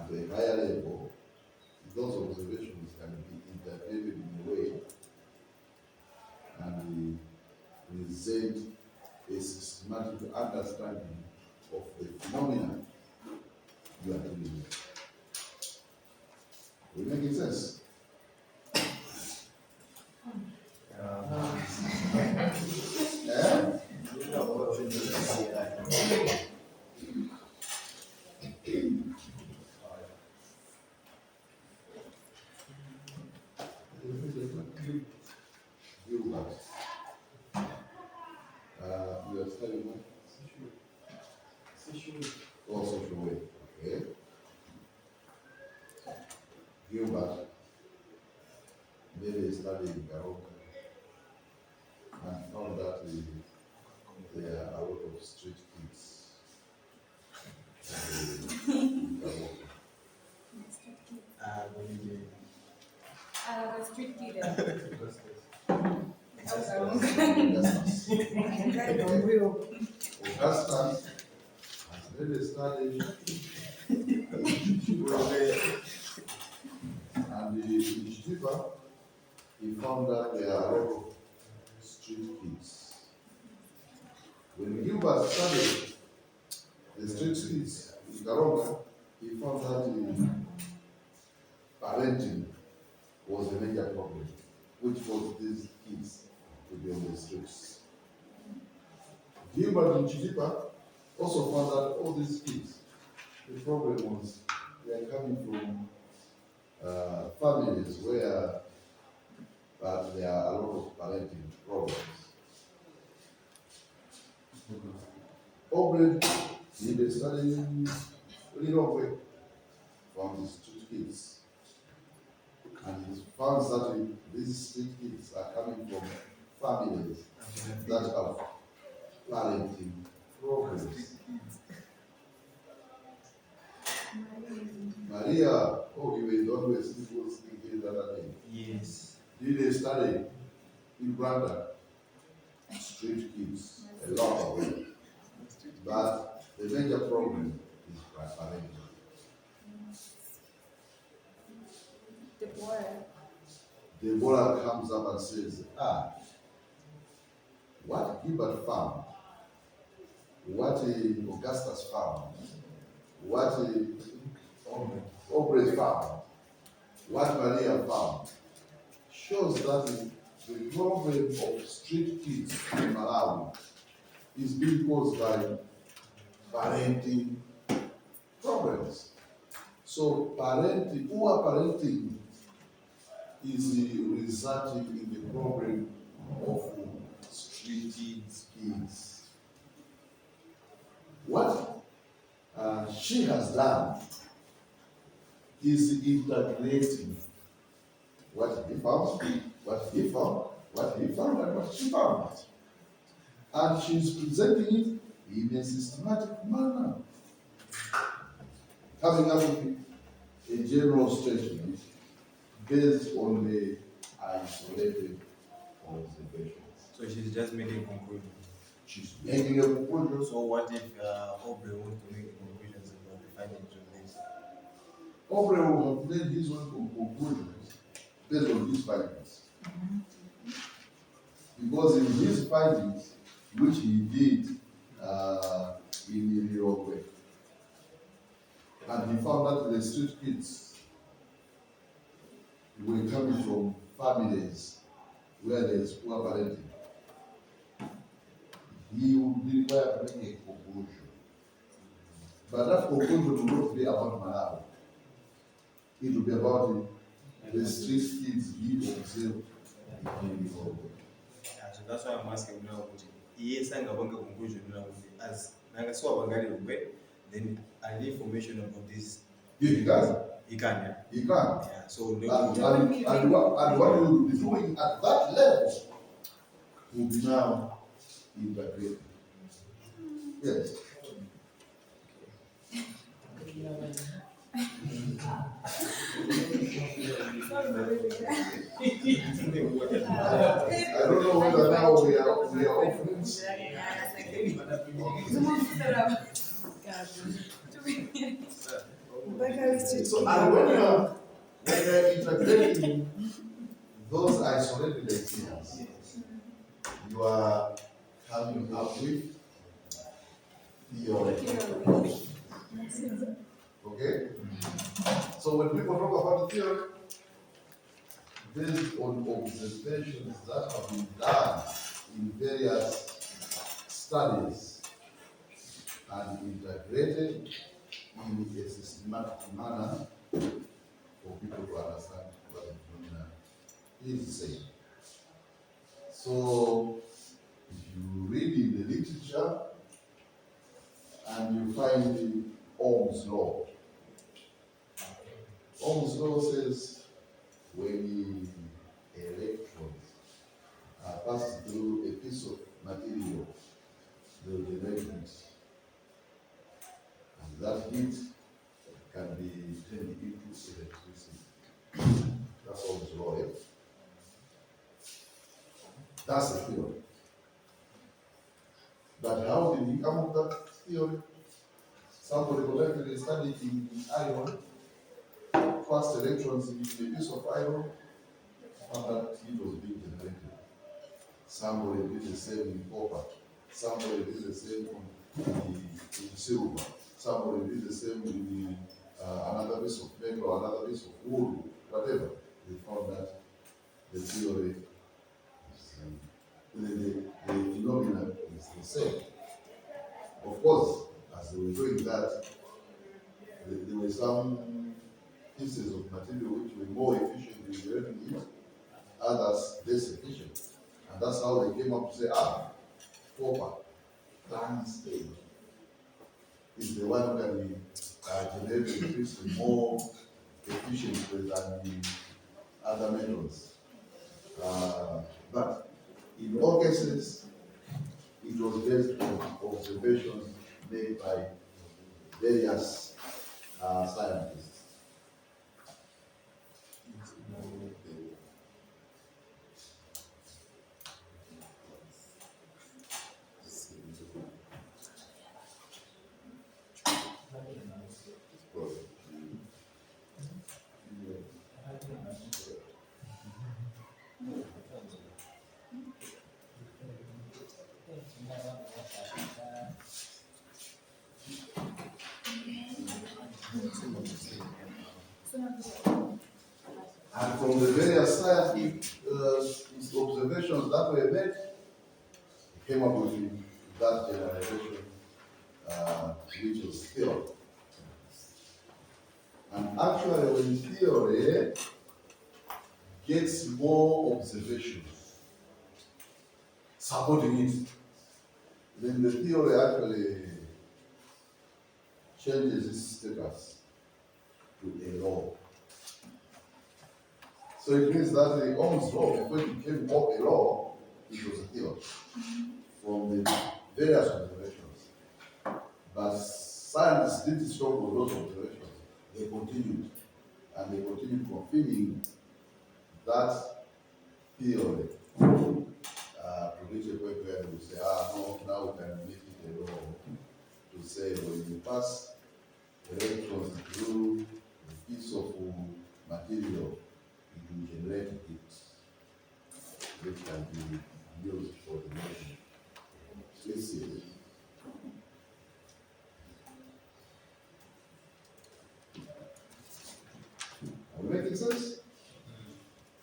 the higher level, those observations can be interpreted in a way and present a systematic understanding of the phenomena you are dealing with. Will it make sense? You are studying what? Oh, social work. Okay. Gilbert made a study in Garoka and found that there are a lot of street kids in Garoka. Street kid. Augustus has made a study and in Chichipa, he found that there are a lot of street kids. When Gilbert studied the street kids in Garonga, he found that parenting was a major problem, which was these kids to be on the streets. Gilbert in Chichipa also found that all these kids, the problem was they are coming from families where there are a lot of parenting problems. Aubrey did a study in Lilongwe from the street kids, and he found that these street kids are coming from families that have parenting problems. Maria, oh, you were always speaking the other day. Yes. Did a study in Rwanda, street kids, a lot of them. But the major problem is parenting. Deborah comes up and says, what Gilbert found, what Augustus found, what Aubrey found, what Maria found, shows that the problem of street kids in Malawi is being caused by parenting problems. So parenting, poor parenting is resulting in the problem of street kids. What she has done is integrating what he found, what he found, what he found, and what she found. And she's presenting it in a systematic manner, coming up with a general statement based on the isolated observations. So she's just making conclusions. She's making a conclusion. So what if Aubrey wants to make conclusions about the findings of this? Aubrey will have made his own conclusions based on his findings. Because in his findings, which he did in Europe, and he found that the street kids were coming from families where there is poor parenting. He would be required to make a conclusion. But that conclusion will not be about Malawi. It will be about the street kids he observed in Europe. So that's why I'm asking now. Yes, I'm going to conclusion now. As then I need information about this. Yeah, he can. He can, yeah. He can. Yeah. So And what you will be doing at that level will be now integrated. Yes. I don't know whether now we are off this. So, and when you're integrating those isolated ideas, you are coming up with theory. Okay? So when people talk about theory, based on observations that have been done in various studies and integrated in a systematic manner for people to understand what the phenomena is saying. So if you read in the literature and you find the Ohm's law. Ohm's law says when the electrons are passed through a piece of material, they will generate heat. And that heat can be turned into electricity. That's Ohm's law. Yeah? That's the theory. But how did he come up with that theory? Somebody collected a study in iron, passed electrons in a piece of iron, and that heat was being generated. Somebody did the same in copper. Somebody did the same in silver. Somebody did the same in another piece of metal, another piece of wood, whatever. They found that the theory, the phenomena is the same. Of course, as they were doing that, there were some pieces of material which were more efficient in generating heat, others less efficient. And that's how they came up to say, copper, plain state, is the one who can be generate electricity more efficiently than the other metals. But in all cases, it was based on observations made by various scientists. And from the various scientific observations that were made, he came up with that generalization, which was theory. And actually, when theory gets more observations supporting it, then the theory actually changes its status to a law. So it means that the Ohm's law, before it became a law, it was a theory from the various observations. But scientists didn't stop with those observations. They continued. And they continued confirming that theory to reach a point where we say, no, now we can make it a law to say when you pass electrons through a piece of material, it will generate heat, which can be used for the motion. Let's see. Are we making sense?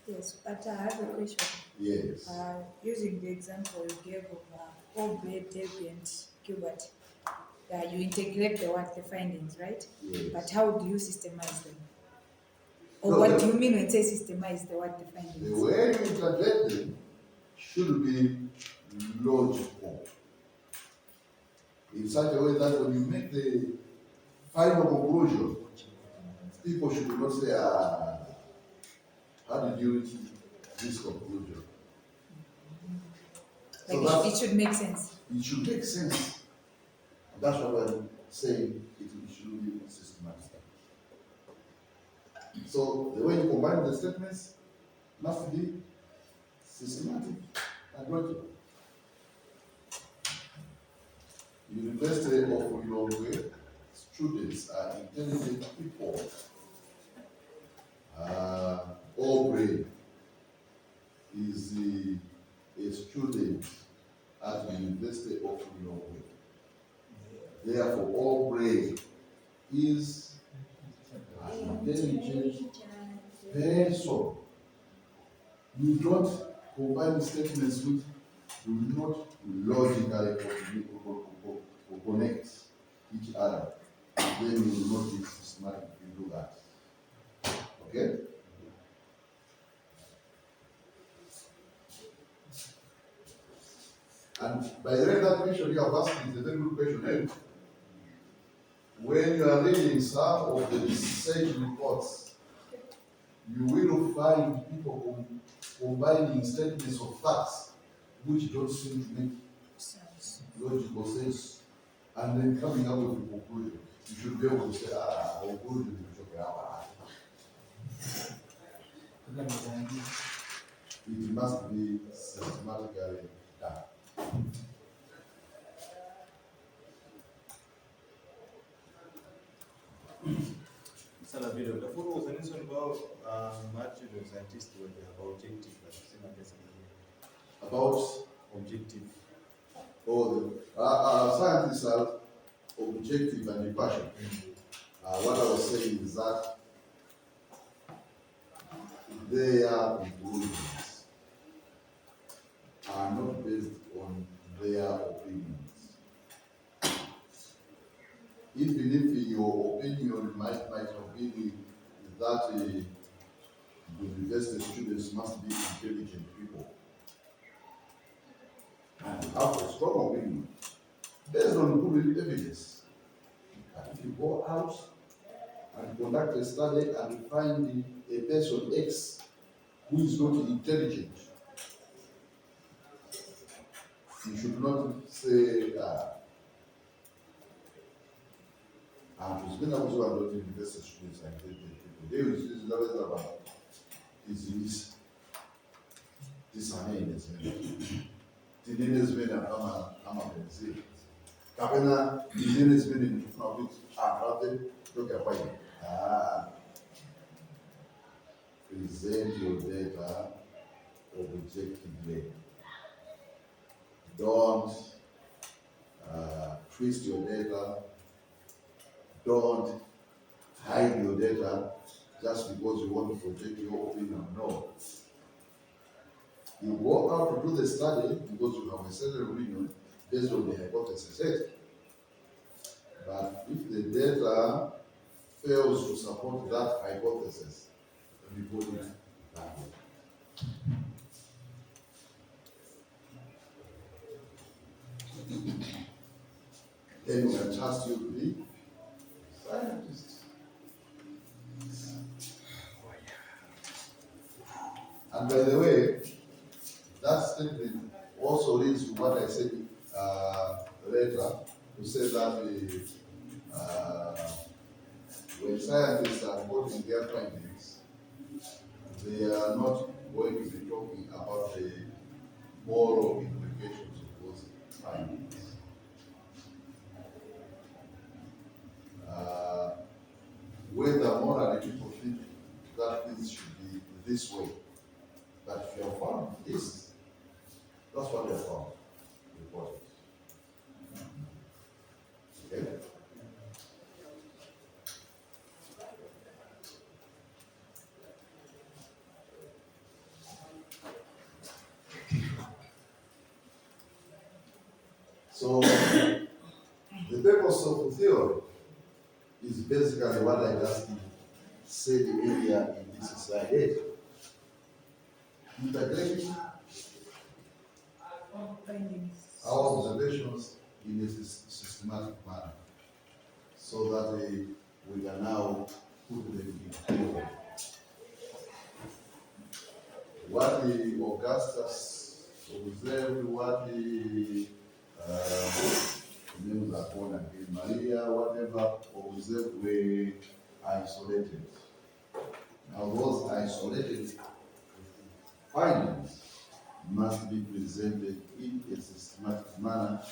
Yes, but I have a question. Yes. Using the example you gave of Aubrey, Debbie, and Gilbert, you integrate the findings, right? Yes. But how do you systemize them? Or No, what do you mean when you say systemize the findings? The way you integrate them should be logical. In such a way that when you make the final conclusion, people should not say, how did you reach this conclusion? Like so it should make sense. It should make sense. And that's what I'm saying, it should be systematic. So the way you combine the statements must be systematic and logical. You replace the of Lilongwe, students are intelligent people. Aubrey is a student at the University of Norway. Therefore, Aubrey is an intelligent person. You don't combine statements which do not logically connect each other. Then you will not be systematic if you do that. Okay? And by the way, that question you have asked is a very good question. Eh? When you are reading some of the research reports, you will find people combining statements of facts which don't seem to make logical sense, and then coming up with a conclusion. You should be able to say, conclusion is okay. It must be systematically done. Salabiro, the photo was an incident about marriage of scientists were objective, About objective. all the scientists are objective and impartial. What I was saying is that their conclusions are not based on their opinions. Even if your opinion might have been that the university students must be intelligent people and have a strong opinion based on good evidence. And if you go out and conduct a study and find a person X who is not intelligent, you should not say, tuzigenda kuzoba ndoti university students are intelligent people. They will use the level about is tisanene zimene tinene zimene amapenzile kapena tinene zimene ndikufuna kuti apate toka kwaini. Present your data objectively. Don't twist your data. Don't hide your data just because you want to project your opinion. No. You go out to do the study because you have a certain opinion based on the hypothesis set. But if the data fails to support that hypothesis, we put it that way. Then we can trust you to be scientists. And by the way, that statement also leads to what I said later, to say that when scientists are reporting their findings, they are not going to be talking about the moral implications of those findings. Whether morally people think that things should be this way, but if you have found this, that's what you have found. Report it. Okay? So, the purpose of the theory is basically what I just said earlier in this slide 8. Integrating our observations in a systematic manner so that we can now put them in theory. What the Augustus observed, what the names are called again, Maria, whatever observed were isolated. Now those isolated findings must be presented in a systematic manner,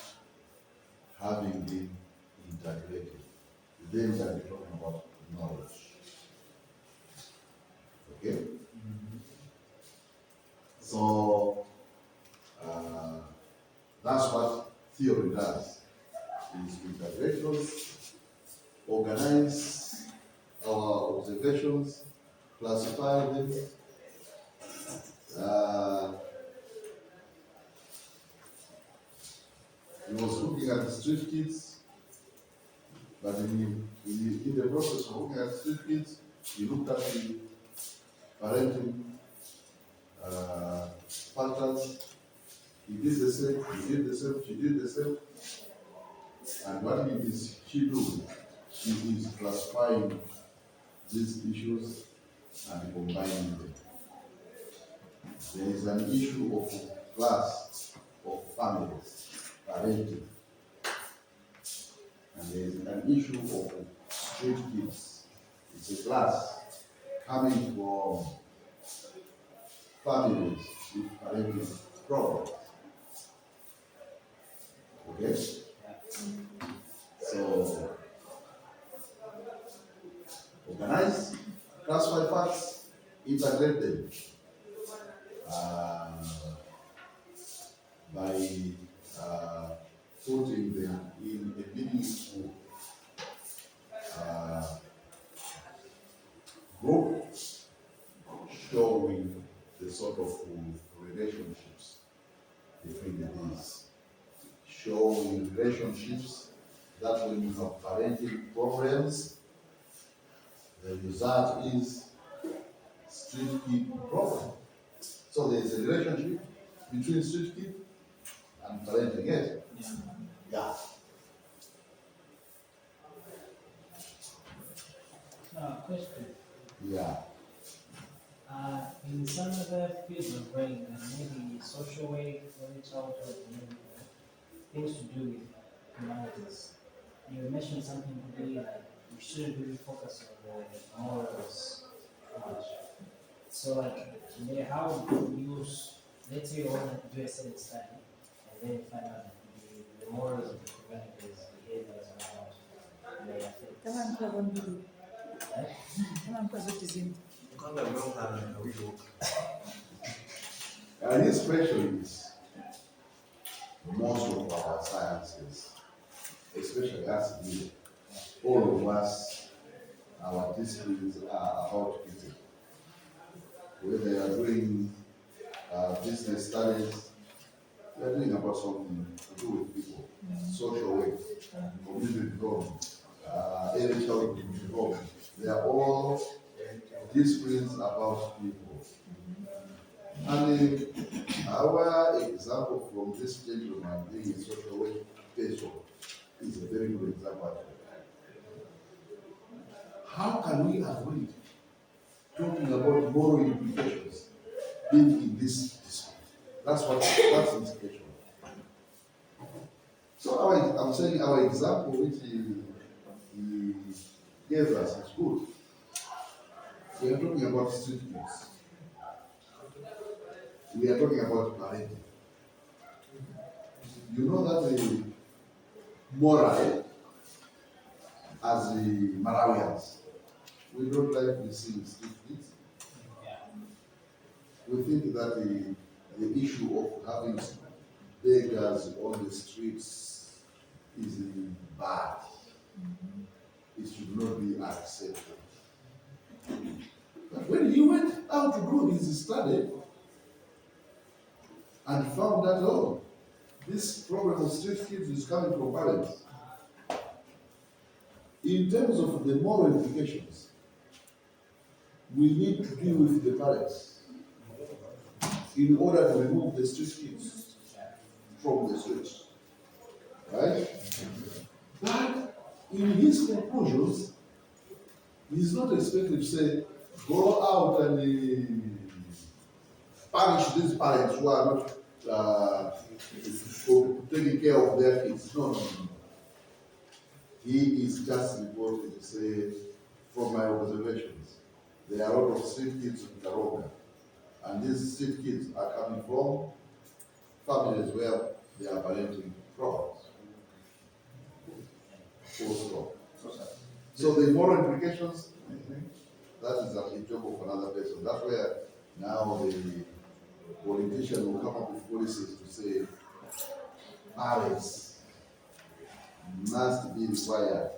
having been integrated. then we're talking about knowledge. Okay? So that's what theory does. Is integrations, organize our observations, classify them. He was looking at the street kids, but in the process of looking at street kids, he looked at the parenting patterns. He did the same, he did the same, she did the same. And what is she doing? She is classifying these issues and combining them. There is an issue of class, of families, parenting. And there is an issue of street kids. It's a class coming from families with parenting problems. Okay? So, organize, classify facts, integrate them by putting them in a meaningful group, showing the sort of relationships between these, showing relationships that when you have parenting problems, the result is street kid problem. So there is a relationship between street kid and parenting, yes? Yeah. Question. Yeah. In some other fields of brain, maybe social work, early childhood, maybe things to do with humanities, you mentioned something today like we shouldn't really focus on the morals too much. So like today, how do you use, let's say you want to do a certain study and then find out the morals of the humanities, behaviors and how they affect. Kama mtu avonbili. Right? Kama mtu azotizini. This question is most of our sciences, especially us here, all of us, our disciplines are about it. Whether you are doing business studies, we are doing about something to do with people, social work, community development, early childhood development. They are all disciplines about people. And our example from this gentleman being a social work person is a very good example. How can we avoid talking about moral implications being in this discipline? That's the question. So I'm saying our example which he gave us is good. We are talking about street kids. We are talking about parenting. You know that the moral as the Malawians, we don't like to see street kids. We think that the issue of having beggars on the streets is bad. It should not be accepted. But when he went out to do his study and found that, oh, this problem of street kids is coming from parents, in terms of the moral implications, we need to deal with the parents in order to remove the street kids from the streets. Right? But in his conclusions, he's not expected to say, go out and punish these parents who are not taking care of their kids. No. He is just reporting to say, from my observations, there are a lot of street kids in Karonga, and these street kids are coming from families where they are parenting problems. Full stop. So the moral implications, that is a job of another person. That's where now the politician will come up with policies to say parents must be required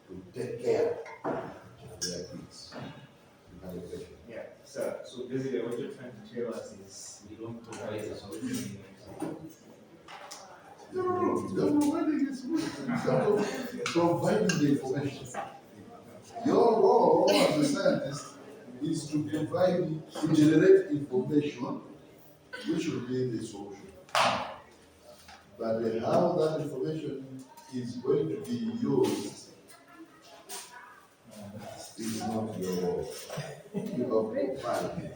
to take care of their kids. You have a question? Yeah, so basically what you're trying to tell us is you don't provide a solution. No, providing is providing the information. Your role as a scientist is to provide, to generate information, which will be the solution. But how that information is going to be used is not your role. You have provided.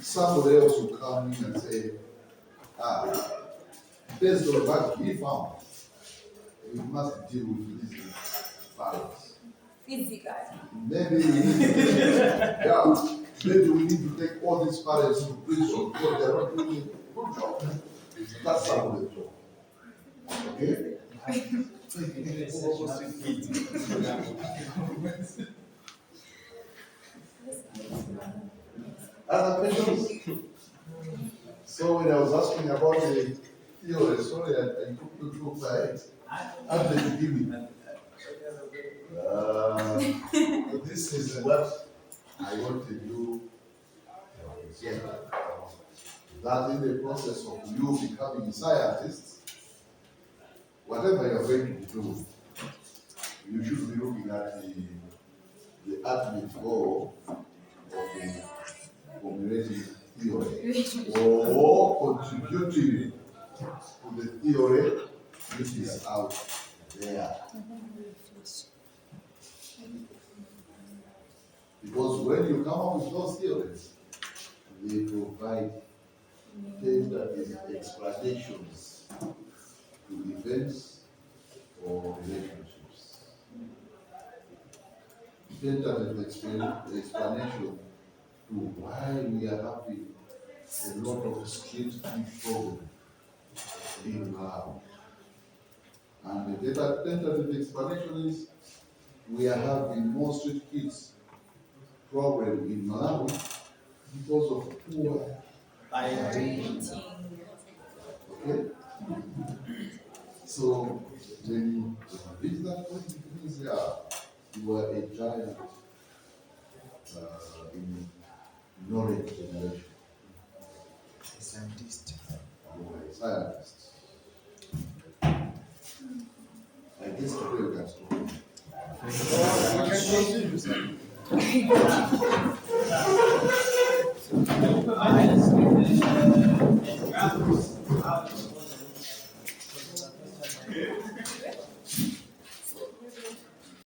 Somebody else will come in and say, based on what we found, we must deal with these violence. Physically. Maybe we need to maybe we need to take all these parents to prison because they are not doing a good job. That's some of the job. Okay? Other questions? So when I was asking about the theory, sorry, I took you too far at the beginning. This is what I wanted you to say. That in the process of you becoming scientists, whatever you're going to do, you should be looking at the ultimate goal of the formulating theory or contributing to the theory which is out there. Because when you come up with those theories, they provide tentative explanations to events or relationships. Tentative explanation to why we are having a lot of street food problems in Malawi. And the tentative explanation is we are having more street kids problem in Malawi because of poor hygiene. Okay? So when you reach that point, it means you are a giant in knowledge generation. A scientist. You are a scientist. I guess today we can stop. We can continue, sir.